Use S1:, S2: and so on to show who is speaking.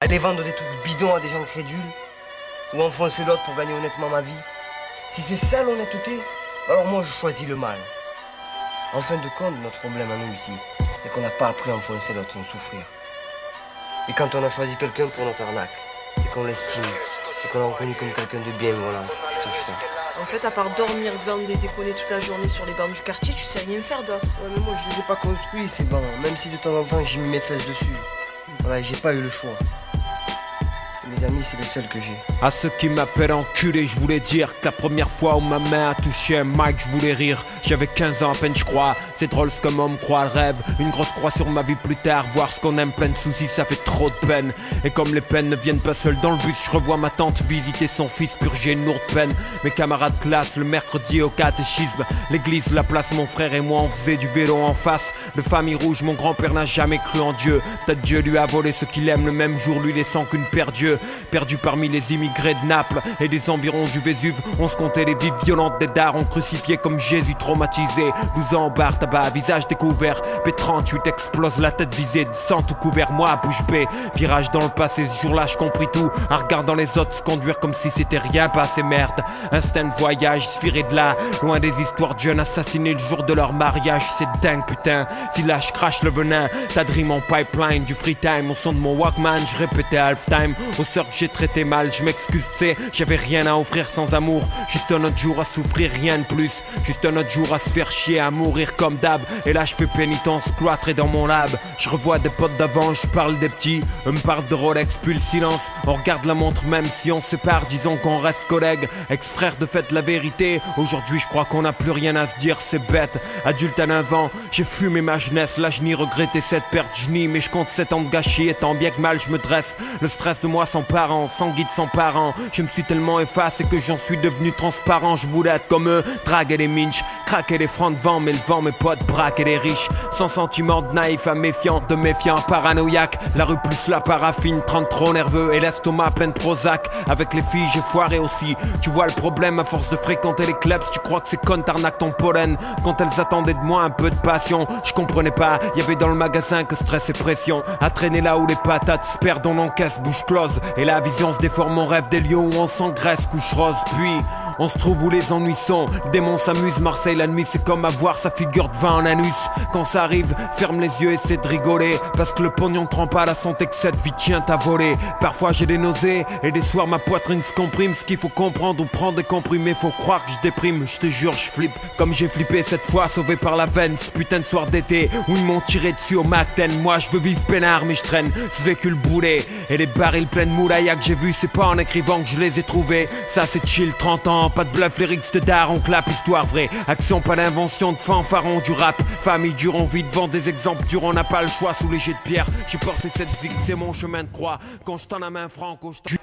S1: Aller vendre des trucs bidons à des gens crédules ou enfoncer l'autre pour gagner honnêtement ma vie. Si c'est ça l'honnêteté, alors moi je choisis le mal. En fin de compte, notre problème à nous ici, c'est qu'on n'a pas appris à enfoncer l'autre sans souffrir. Et quand on a choisi quelqu'un pour notre arnaque, c'est qu'on l'estime, c'est qu'on l'a reconnu comme quelqu'un de bien, voilà, tu saches ça.
S2: En fait, à part dormir, glander, déconner toute la journée sur les bancs du quartier, tu sais rien faire d'autre.
S1: Ouais, mais moi je les ai pas construits ces bancs, même si de temps en temps j'ai mis mes fesses dessus. Voilà, j'ai pas eu le choix. Mes amis, c'est le seul que j'ai.
S3: À ceux qui m'appellent enculé, je voulais dire que la première fois où ma main a touché un mic, je voulais rire. J'avais 15 ans à peine, je crois. C'est drôle ce qu'un homme croit, le rêve. Une grosse croix sur ma vie plus tard. Voir ce qu'on aime plein de soucis, ça fait trop de peine. Et comme les peines ne viennent pas seules dans le bus, je revois ma tante visiter son fils, purger une lourde peine. Mes camarades classe le mercredi au catéchisme. L'église, la place, mon frère et moi, on faisait du vélo en face. De famille rouge, mon grand-père n'a jamais cru en Dieu. Peut-être Dieu lui a volé ce qu'il aime le même jour, lui laissant qu'une paire d'yeux. Perdu parmi les immigrés de Naples et des environs du Vésuve, on se comptait les vies violentes des darons crucifiés comme Jésus traumatisé. 12 ans en bar, tabac, visage découvert. P38 explose la tête visée, de sang tout couvert, moi à bouche bée. Virage dans le passé, ce jour-là je compris tout. En regardant les autres se conduire comme si c'était rien passé, merde. Instinct de voyage, spiré de là, loin des histoires de jeunes assassinés le jour de leur mariage. C'est dingue putain, si là je crache le venin. T'as dream en pipeline, du free time, au son de mon Walkman, je répétais halftime. Aux sœurs que j'ai traité mal, je m'excuse, tu j'avais rien à offrir sans amour. Juste un autre jour à souffrir, rien de plus. Juste un autre jour à se faire chier, à mourir comme d'hab. Et là je fais pénitence, cloîtré dans mon lab. Je revois des potes d'avant, je parle des petits. Eux me parlent de Rolex, puis le silence. On regarde la montre même si on se sépare, disons qu'on reste collègues. Ex-frère de fait la vérité. Aujourd'hui je crois qu'on n'a plus rien à se dire, c'est bête. Adulte à 9 ans, j'ai fumé ma jeunesse. Là je n'y regrettais cette perte, je nie. Mais je compte 7 ans de gâchis et tant bien que mal je me dresse. Le stress de moi sans parents, sans guide, sans parents. Je me suis tellement effacé que j'en suis devenu transparent. Je voulais être comme eux, draguer les minches, craquer les francs de vent, mais le vent mes potes braquer les riches. Sans sentiment de naïf à méfiant, de méfiant paranoïaque. La rue plus la paraffine, 30 trop nerveux et l'estomac plein de Prozac. Avec les filles j'ai foiré aussi. Tu vois le problème à force de fréquenter les clubs, tu crois que c'est con t'arnaques ton pollen. Quand elles attendaient de moi un peu de passion, je comprenais pas, y avait dans le magasin que stress et pression. À traîner là où les patates se perdent, on encaisse bouche close. Et la vision se déforme, on rêve des lieux où on s'engraisse, couche rose. Puis on se trouve où les ennuis sont. Le démon s'amuse, Marseille la nuit c'est comme avoir sa figure de vin en anus. Quand ça arrive, ferme les yeux, essaie de rigoler. Parce que le pognon trempe à la santé que cette vie tient à voler. Parfois j'ai des nausées et des soirs ma poitrine se comprime. Ce qu'il faut comprendre ou prendre des comprimés, faut croire que je déprime. Je te jure je flippe comme j'ai flippé cette fois, sauvé par la veine. Ce putain de soir d'été où ils m'ont tiré dessus au matin. Moi je veux vivre peinard mais je traîne ce véhicule boulet. Et les barils pleins de moulaya que j'ai vu, c'est pas en écrivant que je les ai trouvés. Ça c'est chill, 30 ans, pas de bluff, lyrics de daron, clap, histoire vraie. Action, pas d'invention de fanfaron du rap. Famille dure, on vit devant des exemples durs, on n'a pas le choix. Sous les jets de pierre, j'ai porté cette zig, c'est mon chemin de croix. Quand je tends la main franco, je